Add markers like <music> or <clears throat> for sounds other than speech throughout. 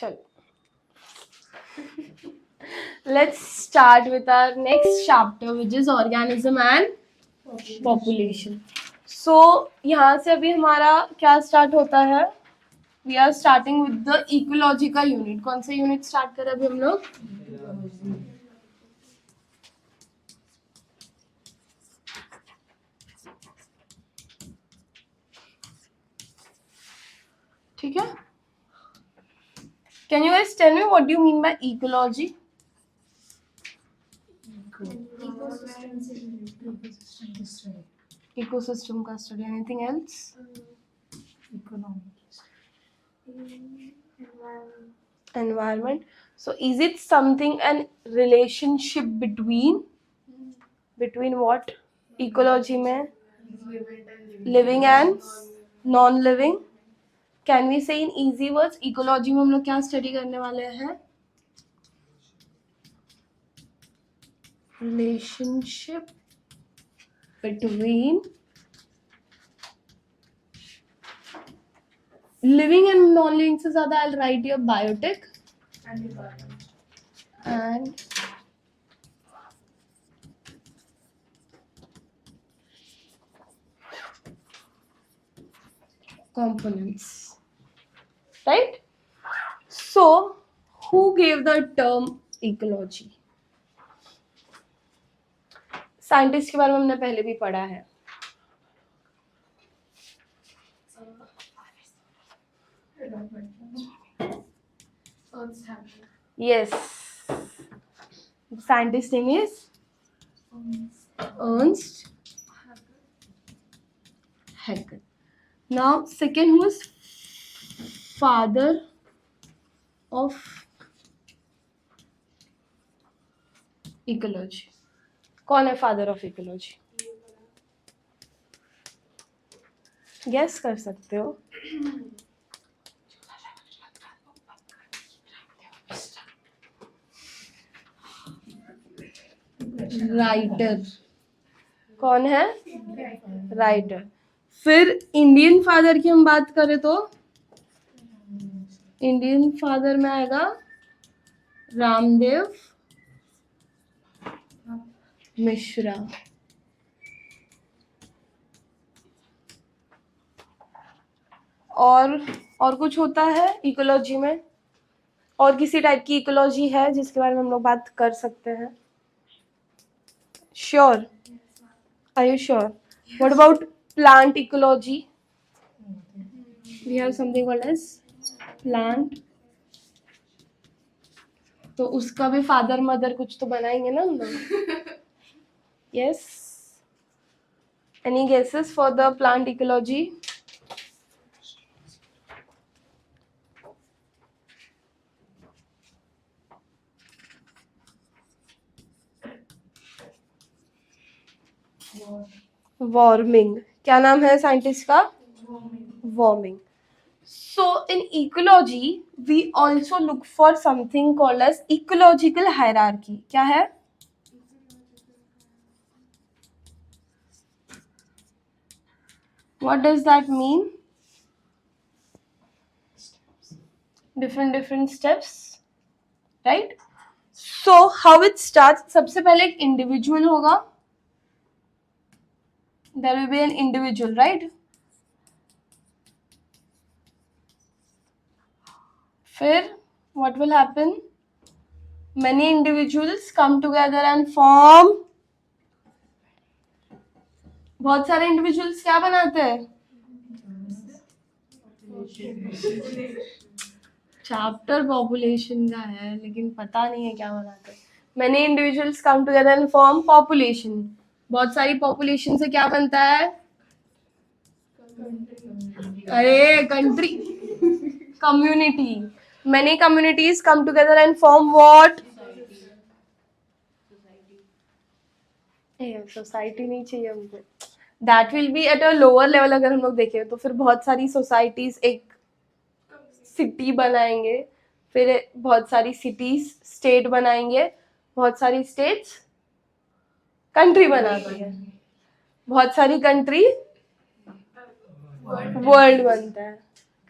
चलो let's start with our next chapter which is organism and population. So यहाँ से अभी हमारा क्या स्टार्ट होता है? We are starting with the ecology का यूनिट. कौन सा यूनिट स्टार्ट करें अभी हम लोग? ठीक है. Can you guys tell me what do you mean by ecology? Ecosystem का study. Anything else? Environment. So is it something an relationship between what? Ecology में living and non-living. Can we say in easy words? Ecology में हम लोग क्या study करने वाले हैं? Relationship between living and non-living से ज़्यादा I'll write here biotic and components, right? So who gave the term ecology? Scientist के बारे में हमने पहले भी पढ़ा है. Yes. Scientist name is Ernst Haeckel. Now, second, who is father of ecology? कौन है father of ecology? Guess कर सकते हो. राइटर. कौन है? राइटर. फिर इंडियन फादर की हम बात करें तो इंडियन फादर में आएगा रामदेव मिश्रा. और कुछ होता है इकोलॉजी में? और किसी टाइप की इकोलॉजी है जिसके बारे में हम लोग बात कर सकते हैं? Sure. Are you sure? What about plant ecology? We have something called as plant. तो उसका भी फादर मदर कुछ तो बनाएंगे ना हम लोग. Yes. Any guesses for the plant ecology? Warming. क्या नाम है साइंटिस्ट का? Warming. So in ecology, we also look for something called as ecological hierarchy. क्या है? What does that mean? Different steps, right? So how it starts? सबसे पहले एक individual होगा. There will be an individual, right? फिर what will happen? Many individuals come together and form. बहुत सारे individuals क्या बनाते हैं? चैप्टर पॉपुलेशन का है लेकिन पता नहीं है क्या बनाते हैं. Many individuals come together and form population. बहुत सारी population से क्या बनता है? अरे country. Community. Many communities come together and form what? Society नहीं चाहिए हमको. That will be at a lower level. अगर हम लोग देखें तो फिर बहुत सारी सोसाइटीज एक सिटी बनाएंगे, फिर बहुत सारी सिटीज स्टेट बनाएंगे, बहुत सारी स्टेट्स कंट्री बनाती है, बहुत सारी कंट्री वर्ल्ड बनता है.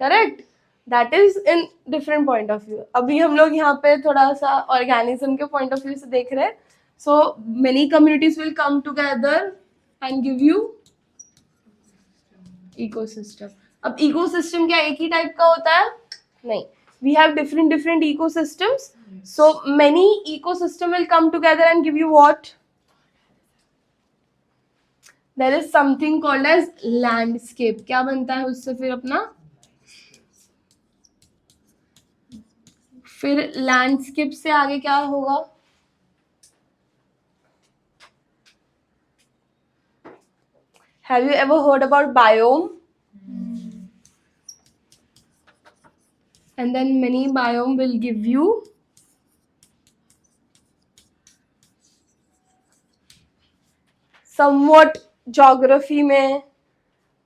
Correct. That is in different point of view. अभी हम लोग यहाँ पे थोड़ा सा ऑर्गेनिज्म के पॉइंट ऑफ व्यू से देख रहे हैं. So many communities will come together and give you ecosystem. अब इकोसिस्टम क्या एक ही टाइप का होता है? नहीं, we have different ecosystems. So many ecosystem will come together and give you what? There is something called as landscape. क्या बनता है उससे फिर अपना? फिर landscape से आगे क्या होगा? Have you ever heard about biome? And then many biome will give you somewhat geography में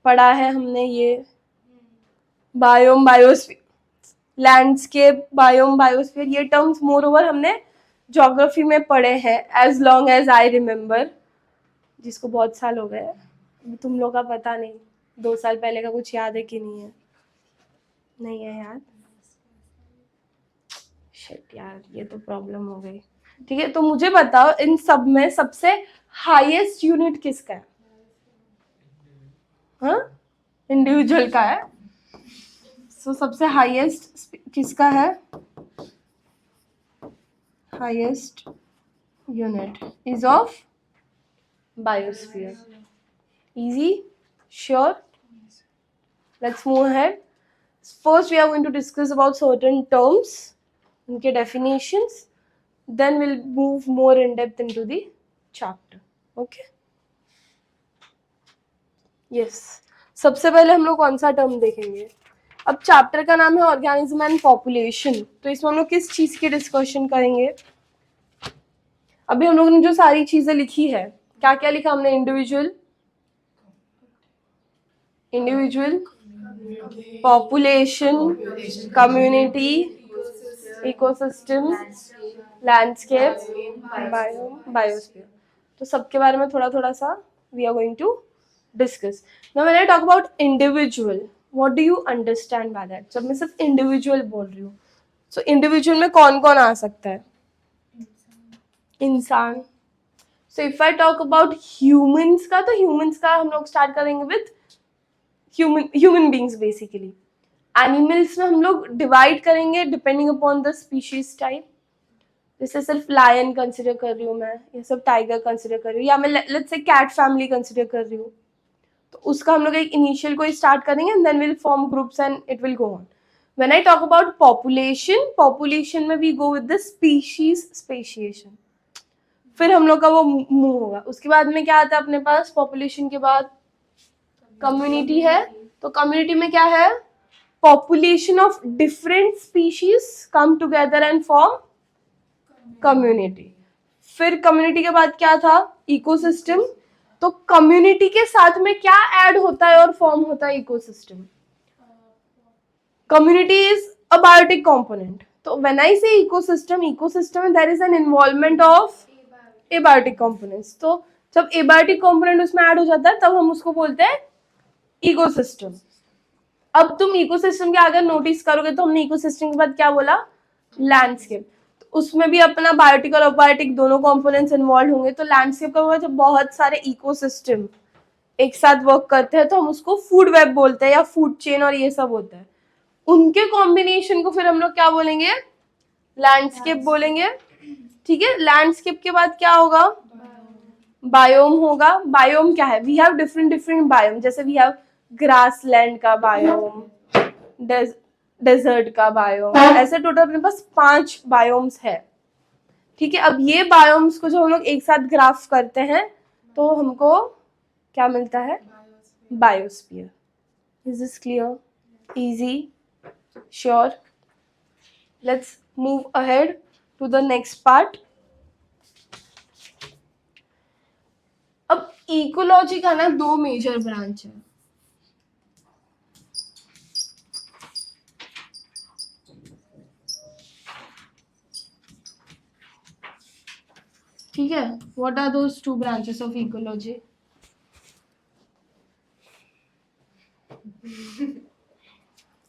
पढ़ा है हमने ये biome biosphere landscape biome biosphere ये टर्म्स मोर ओवर हमने ज्योग्राफी में पढ़े हैं as long as I remember. जिसको बहुत साल हो गए, तुम लोग का पता नहीं 2 साल पहले का कुछ याद है कि नहीं है? नहीं है याद? शिट यार, ये तो प्रॉब्लम हो गई. ठीक है, तो मुझे बताओ इन सब में सबसे हाईएस्ट यूनिट किसका है? हाँ, इंडिविजुअल का है. सो सबसे हाईएस्ट किसका है? Highest unit is of biosphere. Easy? Sure? Let's move ahead. First, we are going to discuss about certain terms, उनके definitions. Then we'll move more in depth into the chapter. Okay? Yes. सबसे पहले हम लोग कौन सा term देखेंगे? अब chapter का नाम है ऑर्गेनिज्म एंड पॉपुलेशन. तो इसमें हम लोग किस चीज की डिस्कशन करेंगे? अभी हम लोगों ने जो सारी चीजें लिखी है, क्या क्या लिखा हमने? Individual, population, community, ecosystem, landscape, biome, biosphere. तो सबके बारे में थोड़ा थोड़ा सा we are going to discuss. Now when I talk about individual, what do you understand by that? जब मैं सिर्फ इंडिविजुअल बोल रही हूँ, सो इंडिविजुअल में कौन कौन आ सकता है? इंसान. So if I talk about humans का, तो ह्यूमंस का हम लोग स्टार्ट करेंगे with human beings basically. Animals में हम लोग डिवाइड करेंगे depending upon the species type. जैसे सिर्फ लायन कंसिडर कर रही हूँ मैं, ये सब टाइगर कंसिडर कर रही हूँ, या मैं let's say cat family consider कर रही हूँ, तो उसका हम लोग एक इनिशियल को स्टार्ट करेंगे and then will form groups and it will go on. When I talk about population, population में we go with the species speciation. फिर हम लोग का वो मूव होगा. उसके बाद में क्या आता है अपने पास? पॉपुलेशन के बाद कम्युनिटी है. तो कम्युनिटी में क्या है? Population of different species come together and form community. फिर कम्युनिटी के बाद क्या था? इकोसिस्टम. तो कम्युनिटी के साथ में क्या ऐड होता है और फॉर्म होता है? Ecosystem. Community is a biotic component. तो when I say ecosystem, ecosystem में there is an involvement of abiotic components. तो जब एबायोटिक कंपोनेंट उसमें ऐड हो जाता है तब हम उसको बोलते हैं इकोसिस्टम. अब तुम इकोसिस्टम के आगे नोटिस करोगे तो हमने इकोसिस्टम के बाद क्या बोला? लैंडस्केप. तो उसमें भी अपना बायोटिक और अबायोटिक दोनों कंपोनेंट्स इन्वॉल्व होंगे. तो लैंडस्केप का हुआ जब बहुत सारे इकोसिस्टम एक साथ वर्क करते हैं तो हम उसको फूड वेब बोलते हैं या फूड चेन और ये सब होता है. उनके कॉम्बिनेशन को फिर हम लोग क्या बोलेंगे? लैंडस्केप बोलेंगे. ठीक है. लैंडस्केप के बाद क्या होगा? बायोम होगा. बायोम क्या है? We have different biome. जैसे वी हैव ग्रासलैंड का बायोम, डेजर्ट का बायोम, ऐसे टोटल अपने पास 5 बायोम्स है. ठीक है. अब ये बायोम्स को जो हम लोग एक साथ ग्राफ करते हैं तो हमको क्या मिलता है? Biosphere. Is this clear? Easy? Sure? Let's move ahead to the next part. अब इकोलॉजी का ना 2 मेजर ब्रांच है. ठीक है. What are those 2 branches of ecology?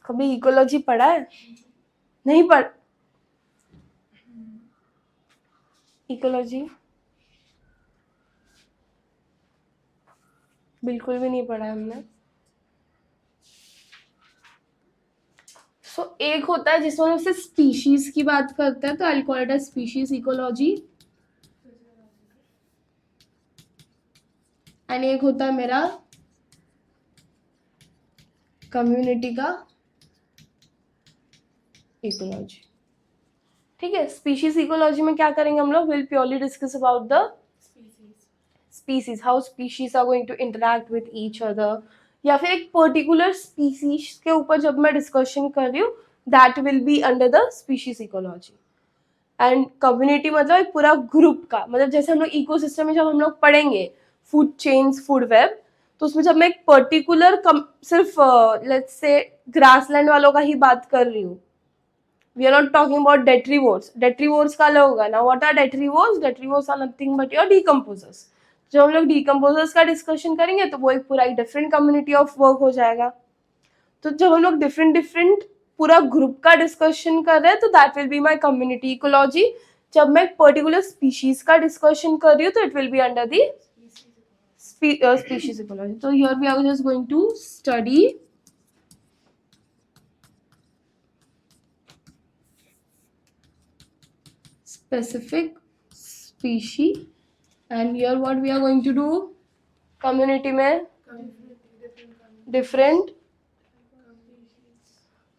कभी इकोलॉजी पढ़ा है? नहीं पढ़ इकोलॉजी बिल्कुल भी नहीं पढ़ा है हमने। सो एक होता है जिसमें हम सिर्फ स्पीशीज की बात करते हैं, तो I call it as species ecology. And एक होता है मेरा कम्युनिटी का इकोलॉजी। ठीक है, स्पीशीज इकोलॉजी में क्या करेंगे हम लोग? Will purely discuss about the species, how species are going to interact with each other, या फिर एक पर्टिकुलर स्पीसीज के ऊपर जब मैं डिस्कशन कर रही हूँ, that will be under the species ecology. And community मतलब एक पूरा ग्रुप का, मतलब जैसे हम लोग इकोसिस्टम में जब हम लोग पढ़ेंगे फूड चेन्स, फूड वेब, तो उसमें जब मैं एक पर्टिकुलर सिर्फ लेट्स से ग्रासलैंड वालों का ही बात कर रही हूँ, we are not talking about detritivores. Detritivores का अलग होगा ना। What are detritivores? Detritivores are nothing but your decomposers. जब हम लोग डीकम्पोजर्स का डिस्कशन करेंगे तो वो एक पूरा एक डिफरेंट कम्युनिटी ऑफ वर्क हो जाएगा। तो जब हम लोग डिफरेंट डिफरेंट पूरा ग्रुप का डिस्कशन कर रहे हैं, तो that will be my community ecology. जब मैं एक पर्टिकुलर स्पीशीज का डिस्कशन कर रही हूँ, तो it will be under the species ecology. तो here we are just going to study specific species, and here what we are going to do, community में different,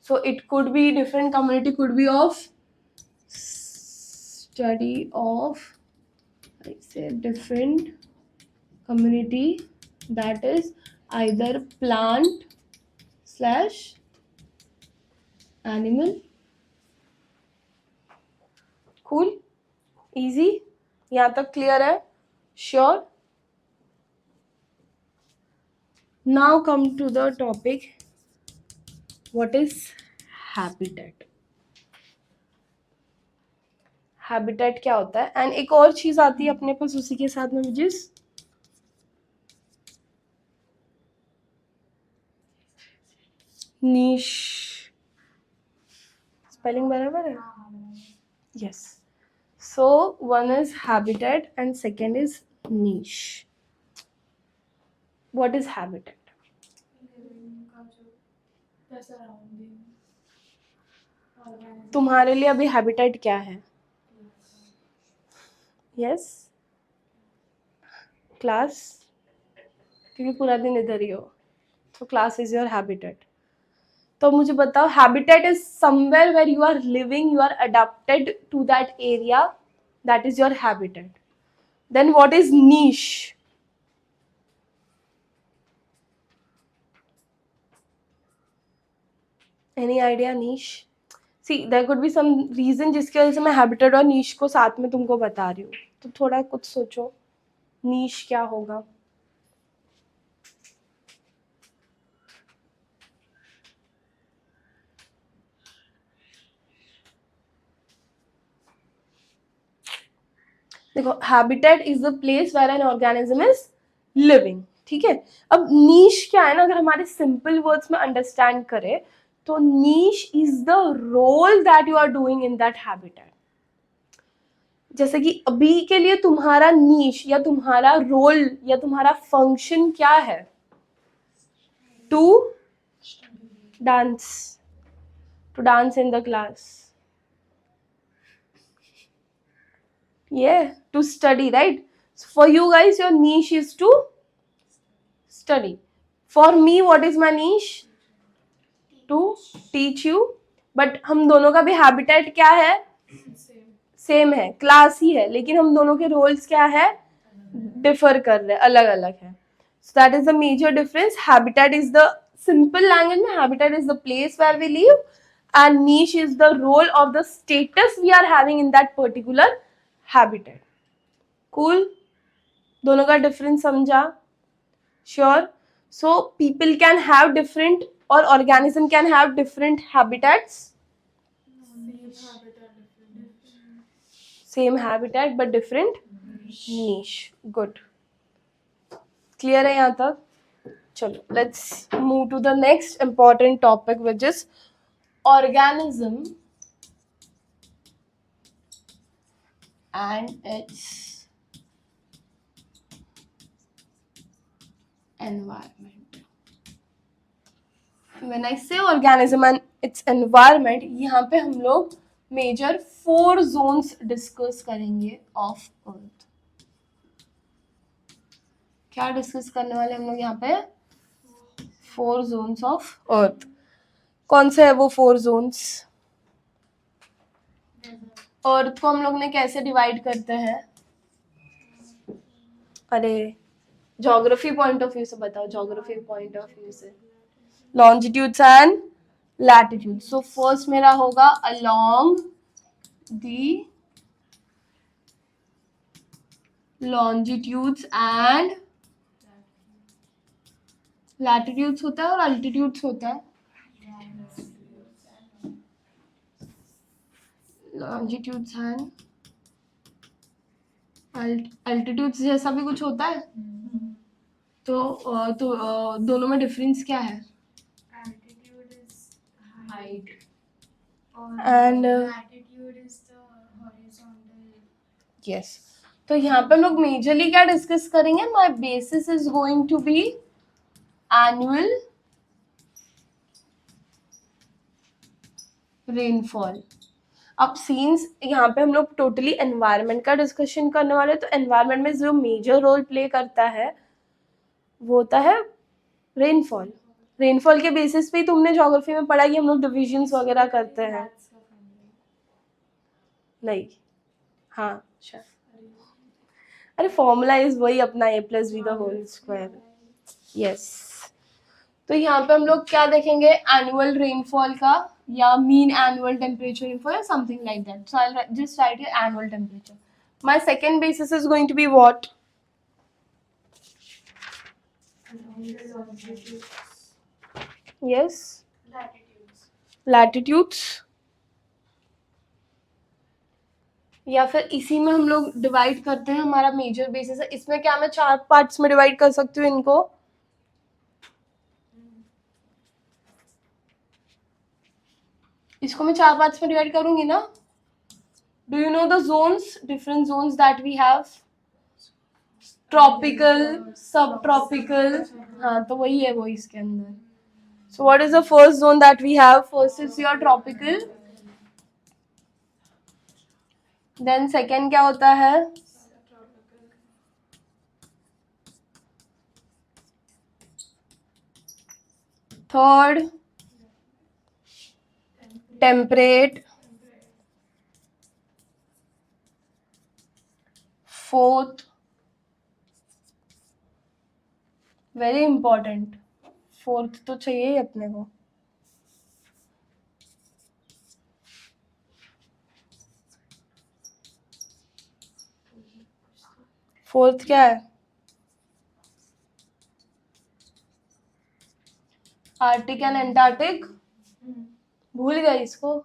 so it could be different community, could be of study of, I say different community, that is either plant slash animal. cool, easy, यहाँ तक clear है? Sure. now come to the topic, what is habitat? Habitat क्या होता है? And एक और चीज आती है अपने पास उसी के साथ में, विच इज नीश। स्पेलिंग बराबर है? Yes. So one is habitat and second is niche. What is habitat? तुम्हारे लिए अभी हैबिटेट क्या है? यस, क्लास, क्योंकि पूरा दिन इधर ही हो, तो क्लास इज योर हैबिटेट। तो मुझे बताओ, habitat is somewhere where you are living, you are adapted to that area, that is your habitat. Then what is niche? Any idea niche? See there could be some reason जिसकी वजह से मैं habitat और नीश को साथ में तुमको बता रही हूँ, तो थोड़ा कुछ सोचो, नीश क्या होगा? देखो, habitat is the place where an organism is living. ठीक है, अब नीश क्या है ना, अगर हमारे सिंपल वर्ड्स में अंडरस्टैंड करें, तो niche is the role that you are doing in that habitat. जैसे कि अभी के लिए तुम्हारा नीश या तुम्हारा रोल या तुम्हारा फंक्शन क्या है? To dance, to dance in the class, yeah, to study, right? So for you guys, your niche is to study. For me, what is my niche? To teach you. But हम दोनों का भी habitat क्या है? Same है, class ही है, लेकिन हम दोनों के रोल्स क्या है? डिफर कर रहे हैं, अलग अलग है। So that is the major difference. Habitat is the, simple language में habitat is the place where we live, and niche is the role of the status we are having in that particular habitat. Cool? दोनों का difference समझा? Sure? So people can have different, और organism can have different habitats, same habitat but different niche. Good, clear है यहाँ तक? चलो, let's move to the next important topic, which is organism and its environment. When I say organism and its environment, यहाँ पे हम लोग major 4 zones discuss करेंगे of Earth. क्या डिस्कस करने वाले हम लोग यहाँ पे? 4 zones of Earth. कौन से है वो 4 zones? अर्थ को हम लोग ने कैसे डिवाइड करते हैं? अरे ज्योग्राफी पॉइंट ऑफ व्यू से बताओ, ज्योग्राफी पॉइंट ऑफ व्यू से. Longitudes and latitude. So first मेरा होगा along the longitudes and latitudes होता है और अल्टीट्यूड्स होता है. लॉन्जिट्यूड्स एंड अल्टीट्यूड्स जैसा भी कुछ होता है. तो दोनों में डिफरेंस क्या है? Altitude is height And latitude is the horizontal. Yes, तो यहाँ पे हम लोग मेजरली क्या डिस्कस करेंगे? My basis is going to be annual rainfall. अब सीन्स यहाँ पे हम लोग टोटली एनवायरनमेंट का डिस्कशन करने वाले हैं, तो एनवायरनमेंट में जो मेजर रोल प्ले करता है वो होता है रेनफॉल. रेनफॉल के बेसिस पे ही तुमने ज्योग्राफी में पढ़ा कि हम लोग डिविजन्स वगैरह करते हैं. नहीं, हाँ शायद. अरे फॉर्मूला इज वही अपना a+b² यस. तो यहाँ पे हम लोग क्या देखेंगे? एनुअल रेनफॉल का या मीन एनुअल टेम्परेचर रेनफॉल या something like that. So I will just write here annual temperature. My second basis is going to be what? Yes, latitudes. या फिर इसी में हम लोग डिवाइड करते हैं. हमारा मेजर बेसिस है. इसमें क्या मैं 4 पार्ट्स में डिवाइड कर सकती हूँ इनको? इसको मैं 4 पार्ट्स में डिवाइड करूंगी ना? Do you know the zones, different zones that we have? Tropical, sub tropical. हाँ, तो वही है वो इसके अंदर. So what is the first zone that we have? First is your tropical. Then second क्या होता है? Third temperate. Fourth very important, fourth तो चाहिए ही अपने को. फोर्थ क्या है? Arctic and antarctic. भूल गए इसको?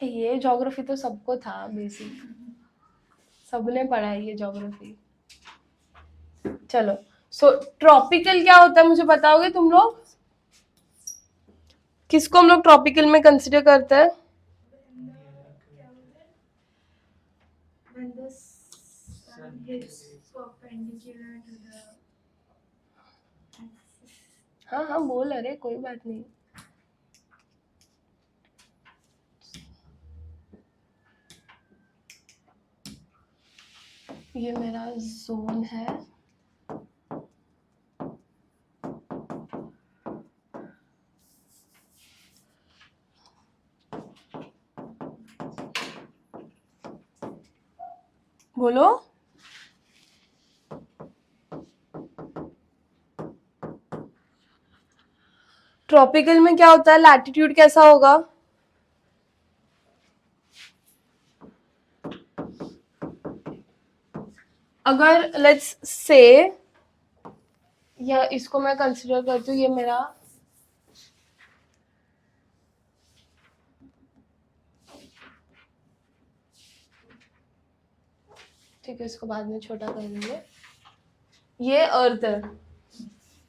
ये ज्योग्राफी तो सबको था बेसिक, सबने पढ़ा है ये ज्योग्राफी. चलो, सो ट्रॉपिकल क्या होता है मुझे बताओगे तुम लोग? किसको हम लोग ट्रॉपिकल में कंसिडर करते हैं? When the sun hits perpendicular to the axis. हाँ हाँ बोल, अरे कोई बात नहीं. ये मेरा जोन है. बोलो. ट्रॉपिकल में क्या होता है? लैटिट्यूड कैसा होगा? अगर लेट्स से या इसको मैं कंसिडर करती हूँ, ये मेरा ठीक है, इसको बाद में छोटा कर देंगे. ये अर्थ है,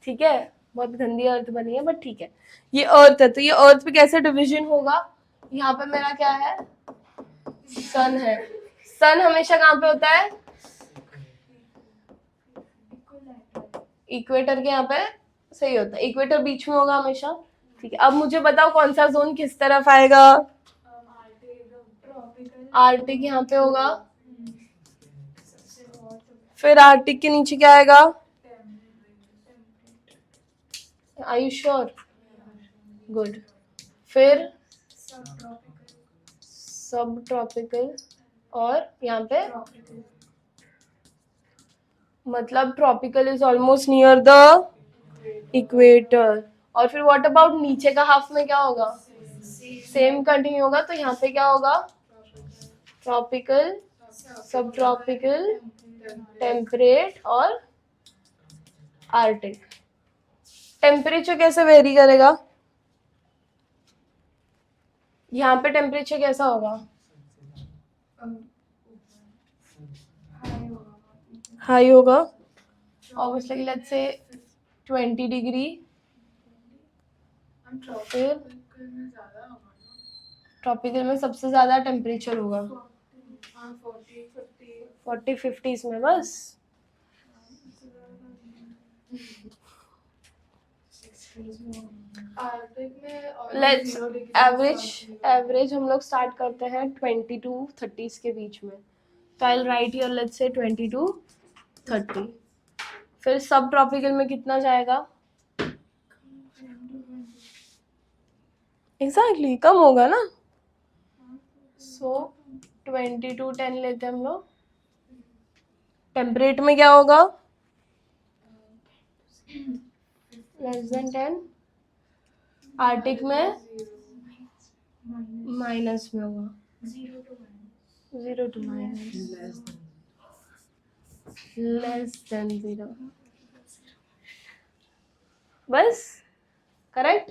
ठीक है, बहुत गंदी अर्थ बनी है बट ठीक है, ये अर्थ है, तो ये अर्थ पे कैसे डिवीजन होगा, यहाँ पे मेरा क्या है, सन है, सन हमेशा कहाँ पे होता है, इक्वेटर के यहाँ पे, सही होता है, इक्वेटर बीच में होगा हमेशा, ठीक है। अब मुझे बताओ कौन सा जोन किस तरफ आएगा, आर्टिक यहाँ पे होगा, फिर आर्टिक के नीचे क्या आएगा, आर यू श्योर, गुड, फिर सब ट्रॉपिकल, और यहाँ पे मतलब tropical is almost near the equator, और फिर व्हाट अबाउट नीचे का हाफ में क्या होगा, सेम कंटिन्यू होगा, तो यहाँ पे क्या होगा, ट्रॉपिकल, सब ट्रॉपिकल, टेम्परेट और आर्टिक। टेम्परेचर कैसे वेरी करेगा, यहाँ पे टेम्परेचर कैसा होगा, हाई होगा, ऑब्वियसली लेट्स से 20 डिग्री, फिर ट्रॉपिकल में सबसे ज्यादा टेम्परेचर होगा 40-50 में बस, लेट्स एवरेज हम लोग स्टार्ट करते हैं 20 to 30 के बीच में, तो आई write here let's say 20 to 30, फिर सब ट्रॉपिकल में कितना जाएगा, एग्जैक्टली कम होगा ना, सो 20 to 10 लेते हैं हम लोग, टेम्परेट में क्या होगा, <clears throat> 10, आर्टिक में माइनस में होगा, 0 to माइनस, लेस देन 0, बस करेक्ट।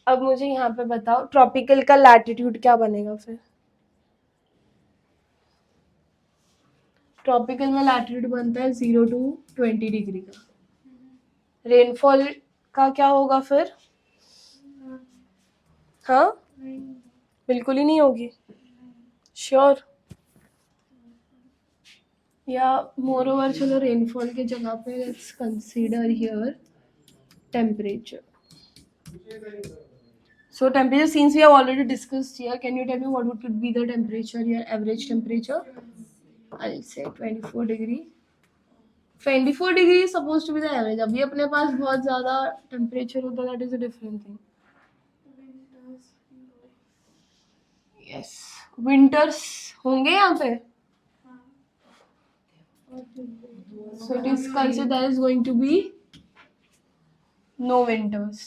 अब मुझे यहाँ पे बताओ ट्रॉपिकल का लैटिट्यूड क्या बनेगा, फिर ट्रॉपिकल में लैटिट्यूड बनता है 0 to 20 डिग्री का, रेनफॉल का क्या होगा फिर, हाँ बिल्कुल ही नहीं होगी, श्योर, या मोर ओवर चलो रेनफॉल के जगह पे let's consider here temperature, so temperature since we have already discussed here, can you tell me what would be the temperature here, average temperature, I'll say 24 degree, 24 degree is supposed to be the average, अभी अपने पास बहुत ज़्यादा temperature होता है, that is a different thing, yes, winters होंगे यहाँ पे, so it is considered there is going to be no winters,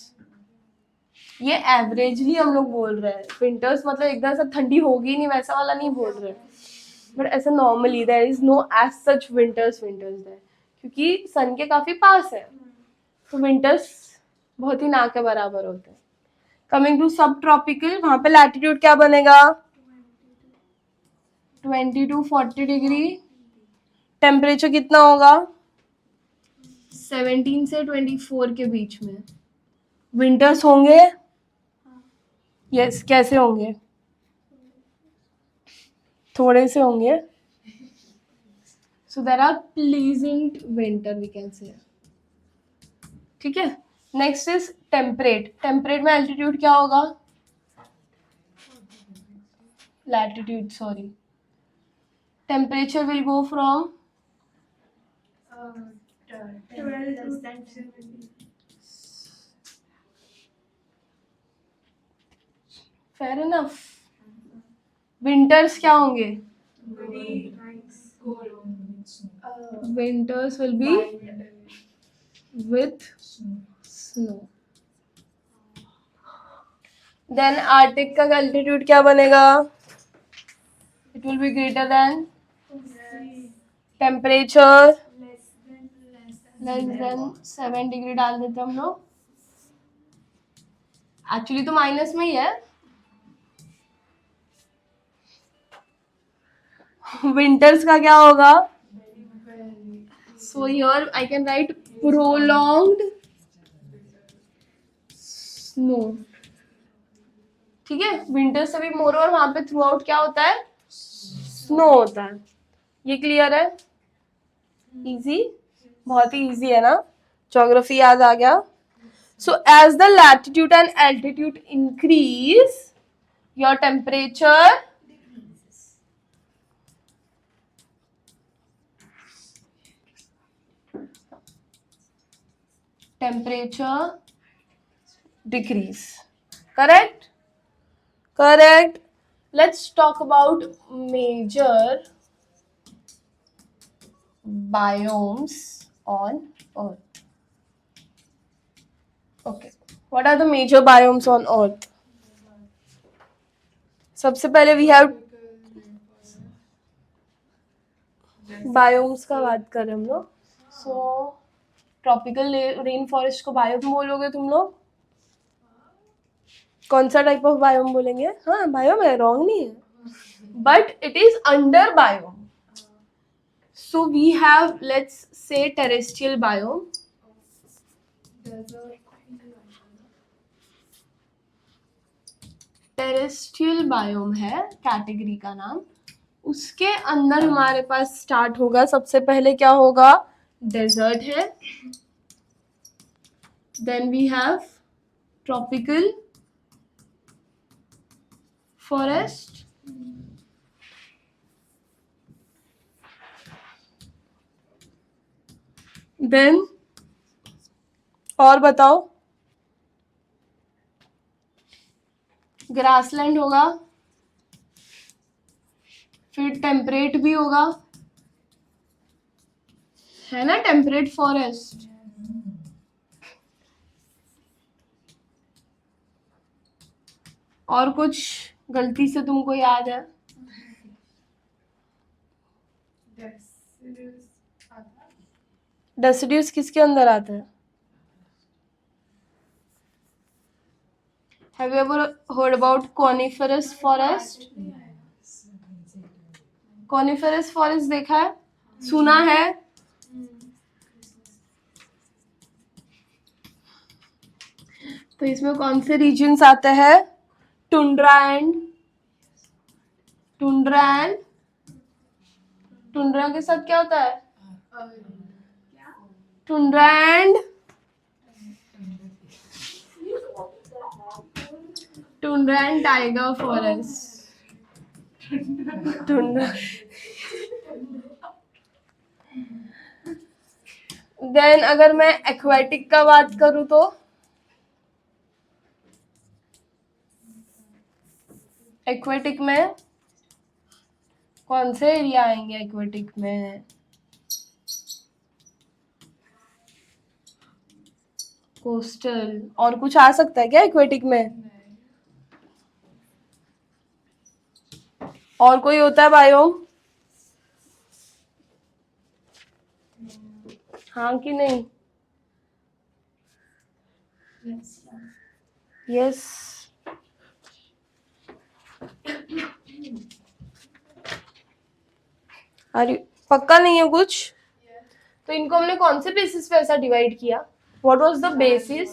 ये एवरेजली हम लोग बोल रहे हैं, विंटर्स मतलब एकदम से ठंडी होगी नहीं वैसा वाला नहीं बोल रहे, बट ऐसा normally there is no as such winters there, क्योंकि सन के काफी पास है, तो विंटर्स बहुत ही ना के बराबर होते हैं। कमिंग टू सब ट्रॉपिकल, वहां पे लैटिट्यूड क्या बनेगा, 20 to 40 डिग्री, टेम्परेचर कितना होगा, 17 से 24 के बीच में, विंटर्स होंगे, यस कैसे होंगे, थोड़े से होंगे, so there are pleasant winter we can say, ठीक है। नेक्स्ट इज टेम्परेट, टेम्परेट में एल्टीट्यूड क्या होगा, latitude sorry, temperature will go from 12 to 10. Fair enough, winters क्या होंगे, winters will be with snow, then arctic का एल्टीट्यूड क्या बनेगा, it will be greater than temperature less than 7 degree डाल देते हम लोग, एक्चुअली तो माइनस में ही है, विंटर्स का क्या होगा, So here I can write prolonged snow. ठीक है, विंटर से भी मोर और वहां पे थ्रू आउट क्या होता है, स्नो होता है. ये क्लियर है? इजी, बहुत ही इजी है ना, ज्योग्राफी याद आ गया. So as the latitude and altitude increase, your temperature decrease. Correct? Correct. Let's talk about major biomes on Earth. Okay. What are the major biomes on Earth? सबसे पहले we have biomes का बात करें हम लोग. सो tropical rain forest को biome बोलोगे तुम लोग? कौन सा टाइप ऑफ बायोम बोलेंगे? हाँ बायोम है, रॉन्ग नहीं है, but it is under biome. So we have let's say terrestrial biome. Terrestrial biome है कैटेगरी का नाम. उसके अंदर हमारे पास स्टार्ट होगा, सबसे पहले क्या होगा, डेजर्ट है. Then we have tropical forest. Then और बताओ, ग्रासलैंड होगा, फिर टेम्परेट भी होगा, है ना, टेम्परेट फॉरेस्ट. और कुछ गलती से तुमको याद है? डेसिड्यूस किसके अंदर आता है? Have you ever heard about coniferous forest? Coniferous forest देखा है, सुना है? तो इसमें कौन से रीजन्स आते हैं? टुंड्रा एंड टुंड्रा के साथ क्या होता है? Tundra and taiga forest. Tundra. Then अगर मैं एक्वेटिक का बात करूं तो एक्वेटिक में कौन से एरिया आएंगे? एक्वेटिक में कोस्टल. और कुछ आ सकता है क्या एक्वेटिक में? और कोई होता है बायोम? हाँ कि नहीं? यस. अरे पक्का नहीं है कुछ? तो इनको हमने कौन से बेसिस पे ऐसा डिवाइड किया? What was the basis?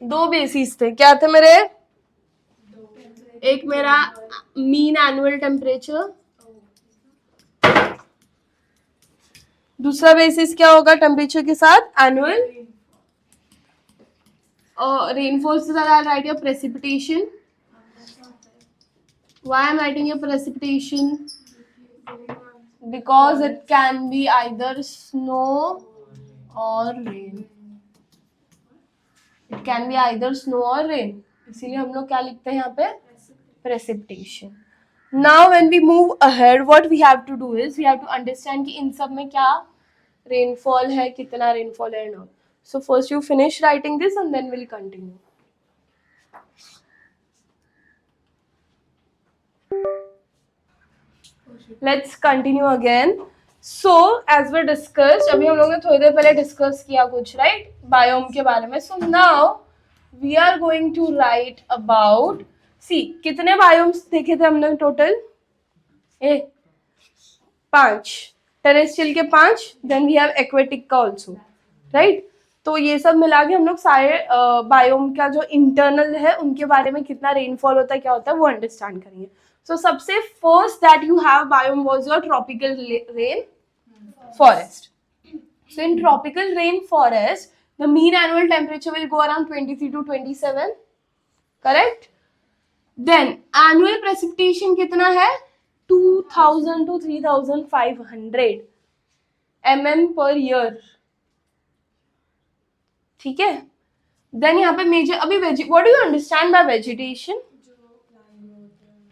दो बेसिस थे. क्या थे मेरे? एक मेरा मीन एनुअल टेम्परेचर, दूसरा बेसिस क्या होगा टेम्परेचर के साथ? एनुअल. रेनफॉल से ज्यादा right your precipitation. Why I'm writing your precipitation? Because it can be either snow or rain. It can be either snow or rain. इसीलिए हम लोग क्या लिखते हैं यहाँ पे? Precipitation. Now when we move ahead, what we have to do is we have to understand कि इन सब में क्या rainfall है, कितना rainfall है and all. So first you finish writing this and then we'll continue. Let's continue again. So as we discussed, अभी हम लोगों ने थोड़ी देर पहले डिस्कस किया कुछ राइट बायोम के बारे में. So now we are going to write about, see कितने बायोम्स देखे थे हमने टोटल? 5, टेरेस्ट्रियल के 5, देन वी हैव एक्वेटिक का ऑल्सो, राइट। तो ये सब मिला के हम लोग सारे बायोम का जो इंटरनल है उनके बारे में कितना रेनफॉल होता है, क्या होता है, वो अंडरस्टैंड करेंगे। सो सबसे first that you have biome was your tropical rain forest. So in tropical rain forest, the mean annual temperature will go around 23 to 27, correct? Then annual precipitation कितना है? 2000 to 3500 mm per year. ठीक है? Then यहाँ पे major अभी what do you understand by vegetation?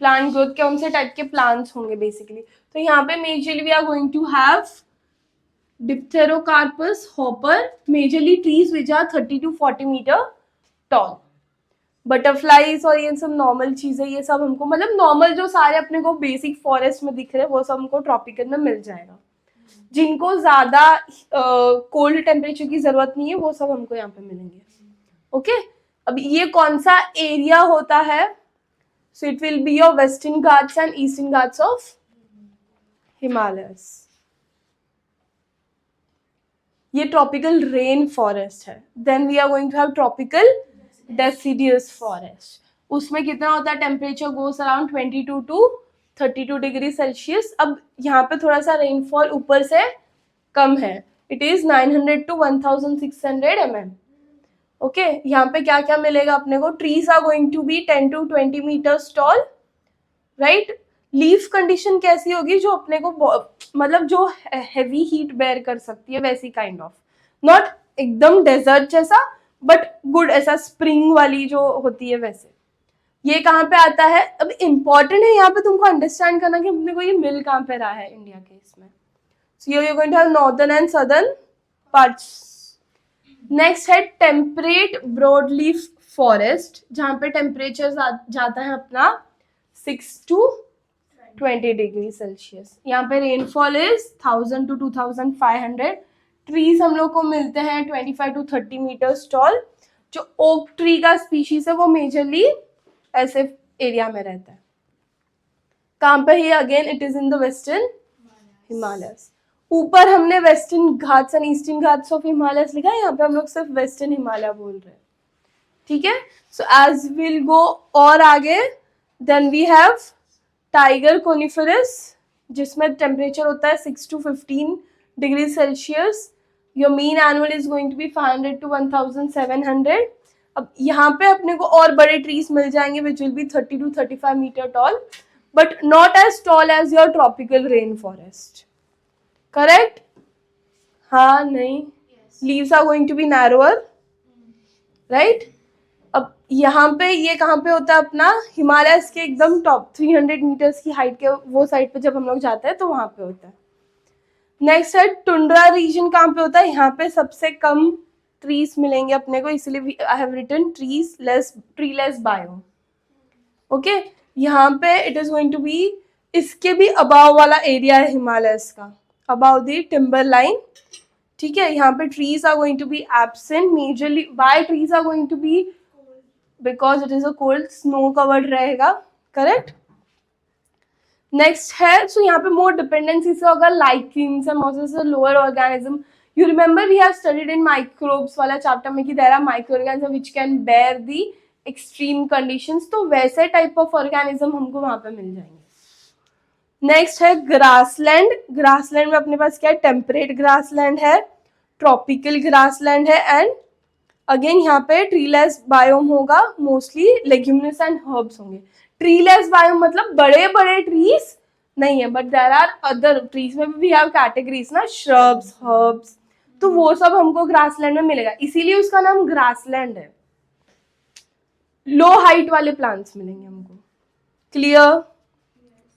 Plant growth, कौन से type के plants होंगे basically? तो यहाँ पे majorly we are going to have Diphtherocarpus, hopper, majorly trees which are 30 to 40 meter tall. Butterflies और ये सब नॉर्मल चीजें, ये सब हमको मतलब नॉर्मल जो सारे अपने को बेसिक फॉरेस्ट में दिख रहे हैं वो सब हमको ट्रॉपिकल में मिल जाएगा. जिनको ज्यादा कोल्ड टेम्परेचर की जरूरत नहीं है वो सब हमको यहाँ पे मिलेंगे. ओके अब ये कौन सा एरिया होता है? So it will be your western Ghats and eastern Ghats of Himalayas. ये ट्रॉपिकल रेन फॉरेस्ट है. Then we are going to have tropical deciduous forest. उसमें कितना होता है? Temperature goes around 22 to 32 degree Celsius. अब यहाँ पे थोड़ा सा रेनफॉल ऊपर से कम है. It is 900 to 1600 mm. Okay यहाँ पे क्या क्या मिलेगा अपने को? Trees are going to be 10 to 20 metres tall, right. Leaf condition कैसी होगी? जो अपने को मतलब जो हैवी हीट बेयर कर सकती है वैसी काइंड ऑफ, नॉट एकदम डेजर्ट जैसा बट गुड, ऐसा स्प्रिंग वाली जो होती है वैसे. ये कहाँ पे आता है? अब इम्पोर्टेंट है यहाँ पे तुमको अंडरस्टैंड करना कि अपने को ये मिल कहाँ पे रहा है इंडिया के इसमें. So you are going to have northern and southern parts. Next है टेम्परेट ब्रॉडलीफ फॉरेस्ट, जहाँ पे टेम्परेचर जाता है अपना 6 टू 20 डिग्री सेल्सियस. यहाँ पे रेनफॉल इज 1000 टू 2500. ट्रीज हम लोग को मिलते हैं 25 टू 30 मीटर्स टॉल. जो ओक ट्री का स्पीशीज है वो मेजरली ऐसे एरिया में रहता है. कहाँ पे है? Again it is in the western Himalayas. ऊपर हमने western Ghats and eastern Ghats of Himalayas लिखा है, यहाँ पे हम लोग सिर्फ वेस्टर्न हिमालय बोल रहे हैं. ठीक है. सो एज विल गो और आगे, then we have taiga coniferous, जिसमें टेम्परेचर होता है 6 to 15 degree Celsius. Your mean annual is going to be 500 to 1700. अब यहाँ पे अपने को और बड़े ट्रीज मिल जाएंगे which will be 30 to 35 metre tall, but not as tall as your tropical rain forest. Correct? हाँ नहीं? Leaves are going to be narrower, right. अब यहाँ पे ये कहाँ पे होता है? अपना हिमालयस के एकदम टॉप 300 मीटर्स की हाइट के वो साइड पे जब हम लोग जाते हैं तो वहां पे होता है. नेक्स्ट है टुंड्रा रीजन. कहाँ पे होता है? यहाँ पे सबसे कम ट्रीज मिलेंगे अपने को, इसलिए I have written tree less bio. Okay यहाँ पे it is going to be, इसके भी अबाव वाला एरिया है हिमालयस का, अबाव द टिम्बर लाइन. ठीक है. यहाँ पे trees are going to be absent majorly. Why trees are going to be? Because it is a cold, snow covered रहेगा. करेक्ट. नेक्स्ट है, सो यहाँ पे मोर डिपेंडेंसी से होगा lichens and mosses, lower organism. You remember we have studied in microbes वाला chapter में कि there are micro organism which can bear the extreme conditions. तो वैसे टाइप ऑफ ऑर्गेनिज्म हमको वहां पे मिल जाएंगे. नेक्स्ट है ग्रासलैंड. ग्रासलैंड में अपने पास क्या है? टेम्परेट ग्रासलैंड है, ट्रॉपिकल ग्रासलैंड है, एंड अगेन यहाँ पे ट्रीलेस बायोम होगा. मोस्टली लेग्यूमिनस एंड हर्ब्स होंगे. ट्रीलेस बायोम मतलब बड़े बड़े ट्रीज नहीं है, but there are other trees में भी हैव कैटेगरीज ना, श्रब्स, हर्ब्स. तो वो सब हमको ग्रासलैंड में मिलेगा, इसीलिए उसका नाम ग्रासलैंड है. लो हाइट वाले प्लांट्स मिलेंगे हमको. क्लियर?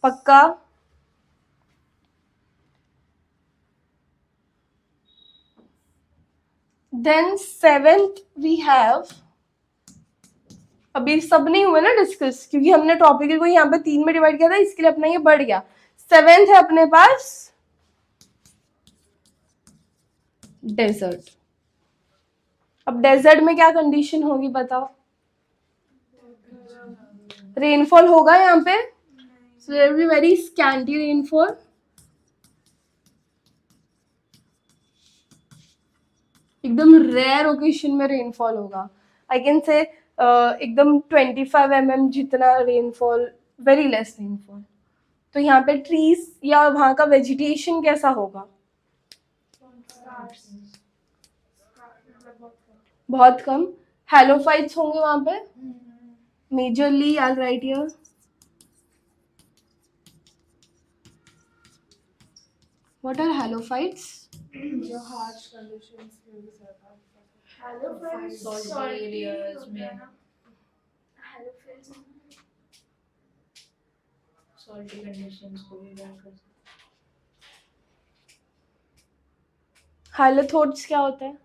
पक्का? देन सेवेंथ वी हैव, अभी सब नहीं हुआ ना डिस्कस, क्योंकि हमने टॉपिक को यहाँ पे 3 में डिवाइड किया था, इसके लिए अपना ये बढ़ गया. सेवेंथ है अपने पास डेजर्ट. अब डेजर्ट में क्या कंडीशन होगी बताओ? रेनफॉल होगा यहाँ पे? So there will be very scanty rainfall. एकदम रेयर ओकेशन में रेनफॉल होगा. आई कैन से एकदम 25 mm जितना रेनफॉल, वेरी लेस रेनफॉल. तो यहाँ पे ट्रीज या वहाँ का वेजिटेशन कैसा होगा? बहुत कम. हेलोफाइट्स होंगे वहाँ पे majorly. I write here. What are halophytes? जो harsh conditions में भी survive करते हैं. Halophytes salty areas में Halophytes salty conditions को भी bear कर सकते हाइलोथोट्स क्या होता है?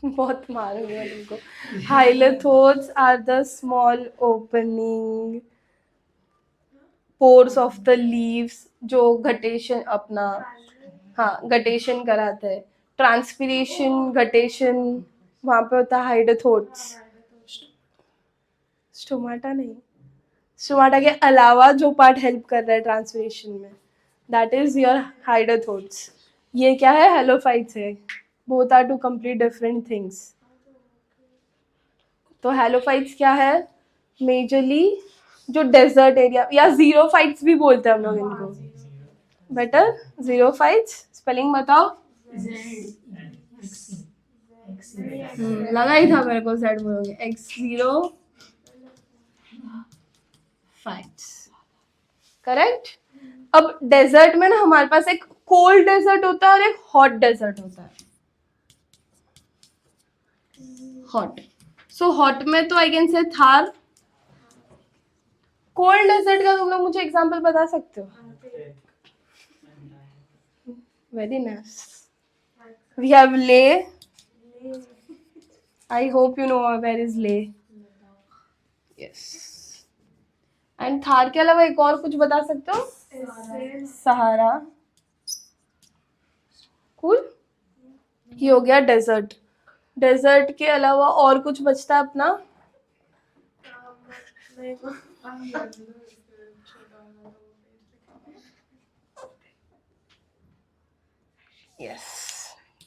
बहुत मारूंगी तुमको. Hydathodes are the small opening pores of the leaves जो घटेशन अपना, हाँ, घटेशन कराते हैं. ट्रांसपिरेशन, घटेशन, वहां पे होता है हाइलोथोट्स. स्टोमाटा नहीं. स्टोमाटा के अलावा जो पार्ट हेल्प कर रहा है ट्रांसपिरेशन में, दैट इज योर हाइलोथोट्स. ये क्या है? हेलोफाइट्स है. Both are two complete different things. तो हेलोफाइट्स क्या है? मेजरली जो डेजर्ट एरिया, या जीरोफाइट्स भी बोलते हैं हम लोग इनको. Better xerophytes. स्पेलिंग बताओ. लगा ही था मेरे को जेड बोलोगे. X0 fights. करेक्ट. अब डेजर्ट में ना हमारे पास एक कोल्ड डेजर्ट होता है और एक हॉट डेजर्ट होता है. हॉट. सो हॉट में तो I can say Thar. Cold desert का तुम लोग मुझे एग्जांपल बता सकते हो? Very nice. We have Leh. I hope you know where is Leh. Yes. And Thar के अलावा एक और कुछ बता सकते हो? सहारा. कूल. ये हो गया डेजर्ट. डेजर्ट के अलावा और कुछ बचता है अपना? Yes.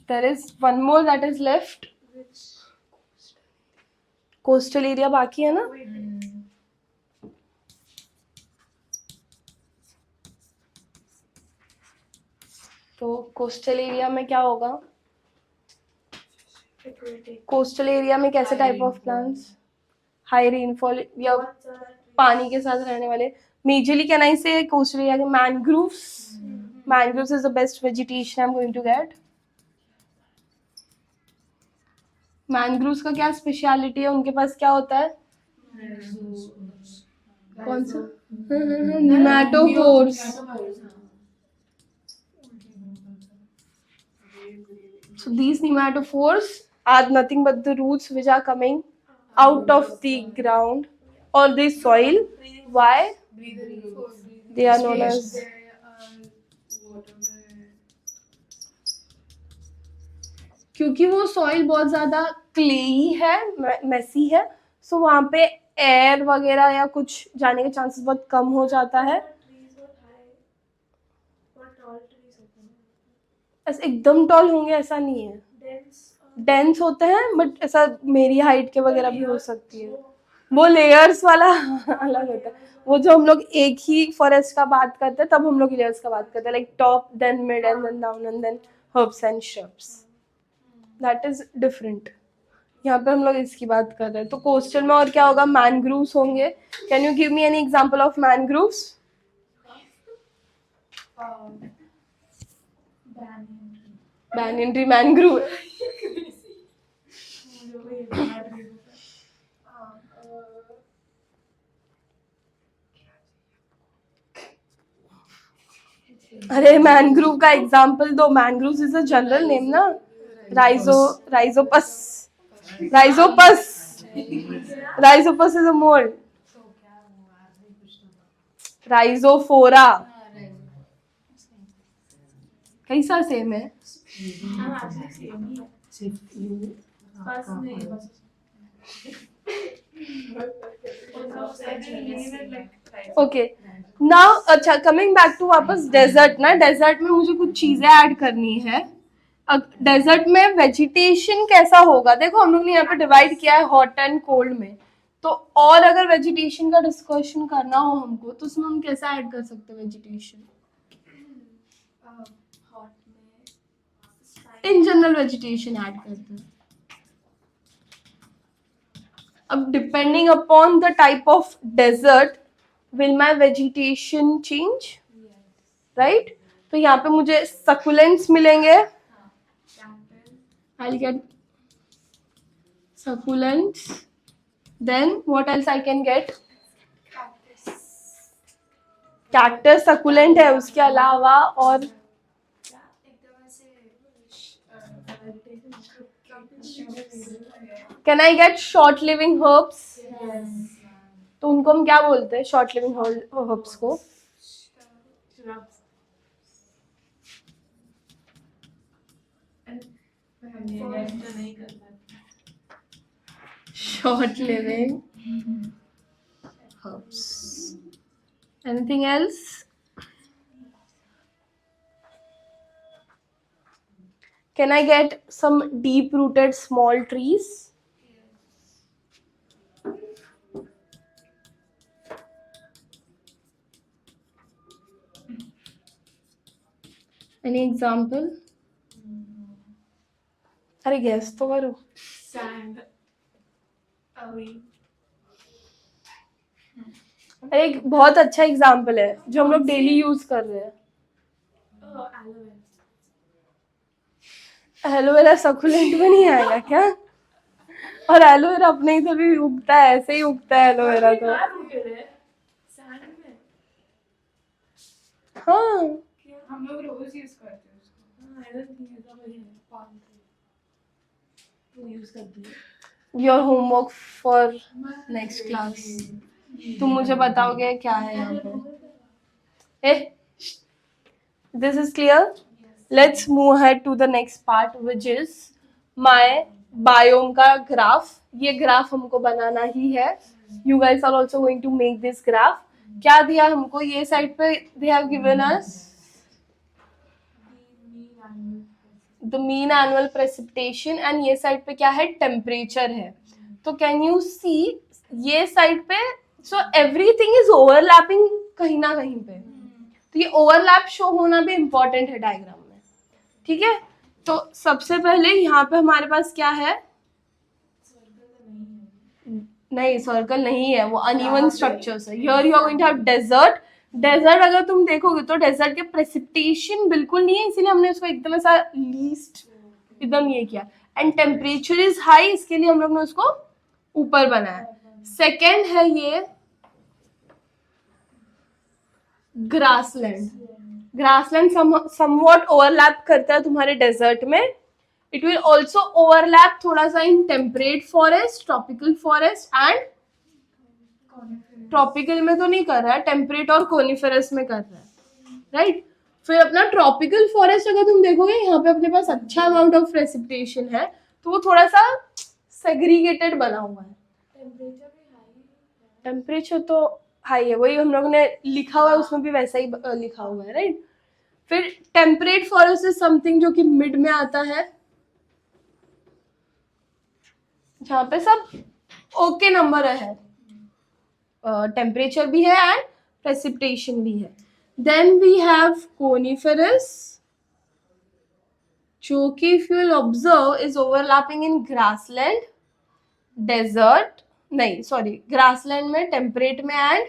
There is one more that is left. Coastal area बाकी है ना? तो कोस्टल एरिया में क्या होगा? कोस्टल एरिया में कैसे type of plants? High rainfall या पानी के साथ रहने वाले. Majorly can I say coastal area के mangroves. Mangroves is the best vegetation I am going to get. Mangroves का क्या स्पेशलिटी है? उनके पास क्या होता है? कौन सा? निमैटोपोर्स. So these nematophores are nothing but the roots which are coming out of the ground or the soil. Why? They are known as. क्योंकि वो सॉइल बहुत ज्यादा क्लेई है, मेसी है, सो वहाँ पे एयर वगैरह या कुछ जाने के चांसेस बहुत कम हो जाता है. ऐसे एकदम टॉल होंगे ऐसा नहीं है. डेंस होते हैं बट ऐसा मेरी हाइट के वगैरह भी हो सकती है. वो लेयर्स वाला अलग होता है. वो जो हम लोग एक ही फॉरेस्ट का बात करते हैं तब हम लोग लेयर्स का बात करते हैं, like top then mid and then down and then herbs and shrubs. That is different. यहाँ पे हम लोग इसकी बात कर रहे हैं. तो कोस्टल में और क्या होगा? मैनग्रूव्स होंगे. Can you give me any example of mangroves? banyan tree mangrove. अरे मैनग्रोव का एग्जांपल दो. Mangroves is a general name ना. Rhizopus. Rhizopus is a mould. Rhizophora कैसा सेम है? ओके. नाउ अच्छा, कमिंग बैक टू वापस desert ना, desert में मुझे कुछ चीजें ऐड करनी है। डेजर्ट में वेजिटेशन कैसा होगा, देखो हम लोग ने यहाँ पे डिवाइड किया है हॉट एंड कोल्ड में, तो और अगर वेजिटेशन का डिस्कशन करना हो हमको तो उसमें हम कैसा ऐड कर सकते हैं वेजिटेशन, हॉट में इन जनरल वेजिटेशन ऐड करते हैं। अब depending upon the type of desert will my vegetation change, right. तो यहाँ पे मुझे सकुलेंट्स मिलेंगे, I'll get succulents. Then what else I can get? Cactus succulent है, उसके अलावा और can I get short living herbs? तो उनको हम क्या बोलते हैं short living herbs को? Short living herbs. Anything else? Can I get some deep rooted small trees? Any example? अरे गैस तो करो। sand, अरे एक बहुत अच्छा एग्जाम्पल है जो हम लोग डेली यूज कर रहे हैं, एलोवेरा सकुलेंट में नहीं आएगा क्या? और एलोवेरा अपने ही तो भी उगता है, ऐसे ही उगता है एलोवेरा तो। हाँ हम लोग रोज यूज करते हैं उसको। Your homework for next class, तुम मुझे बताओगे क्या है यहाँ पे। This is clear, let's move ahead to the next part which is my biome का ग्राफ। ये ग्राफ हमको बनाना ही है, you guys are also going to make this graph. क्या दिया हमको, ये साइड पे they have given us the mean annual precipitation and ये साइड पे क्या है, टेम्परेचर है। तो कैन यू सी ये साइड पे, सो एवरीथिंग इज ओवरलैपिंग कहीं ना कहीं पे, तो ये ओवरलैप शो होना भी इम्पोर्टेंट है डायग्राम में, ठीक है। तो सबसे पहले यहाँ पे हमारे पास क्या है, नहीं सर्कल नहीं है, वो अनइवन स्ट्रक्चर्स है। Here you are going to have desert. Desert अगर तुम देखोगे तो डेजर्ट के प्रेसिपिटेशन बिल्कुल नहीं है, इसीलिए हमने उसको एकदम ऐसा लीस्ट एकदम ये किया। एंड टेम्परेचर इज हाई, इसके लिए हम लोग ने उसको ऊपर बनाया। सेकेंड है ये ग्रासलैंड। ग्रासलैंड समवॉट ओवरलैप करता है तुम्हारे डेजर्ट में। इट विल ऑल्सो ओवरलैप थोड़ा सा in temperate forest, tropical forest and, tropical में तो नहीं कर रहा है, टेम्परेट और कोनिफेरस में कर रहा है, राइट। फिर अपना ट्रॉपिकल फॉरेस्ट अगर तुम देखोगे यहाँ पे अपने पास अच्छा अमाउंट ऑफ प्रेसिपिटेशन है, तो वो थोड़ा सा सेग्रीगेटेड बना हुआ है। टेम्परेचर तो हाई है, वही हम लोगों ने लिखा हुआ है उसमें भी वैसा ही लिखा हुआ है, राइट। फिर टेम्परेट फॉरेस्ट इज समथिंग जो कि मिड में आता है, जहाँ पे सब ओके नंबर है, टेम्परेचर भी है एंड प्रेसिपिटेशन भी है। देन वी हैव कोनिफेरस, जो कि if you will observe is overlapping in grassland, desert नहीं सॉरी, ग्रासलैंड में, टेम्परेट में एंड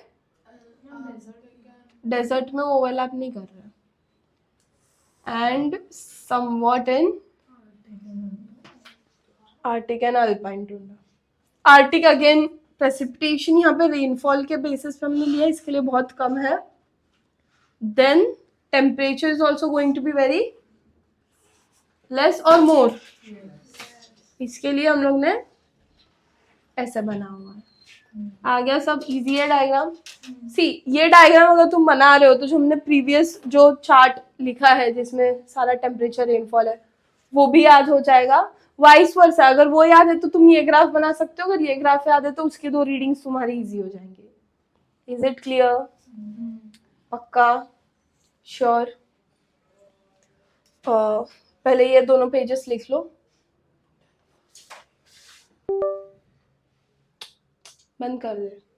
डेजर्ट में वो ओवरलैप नहीं कर रहा, and somewhat in arctic and alpine tundra. Arctic again precipitation यहाँ पे रेनफॉल के बेसिस पे हमने लिया, इसके लिए बहुत कम है। Then temperature is also going to be very less और मोर, इसके लिए हम लोग ने ऐसा बना हुआ है। आ गया सब, इजी है डायग्राम। सी ये डायग्राम अगर तुम बना रहे हो तो जो हमने प्रीवियस जो चार्ट लिखा है जिसमें सारा टेम्परेचर रेनफॉल है वो भी याद हो जाएगा। वाइस वर्सा, अगर वो याद है तो तुम ये ग्राफ बना सकते हो, अगर ये ग्राफ याद है तो उसके दो रीडिंग्स तुम्हारी इजी हो जाएंगे। Is it clear? पक्का श्योर। पहले ये दोनों पेजेस लिख लो, बंद कर दे।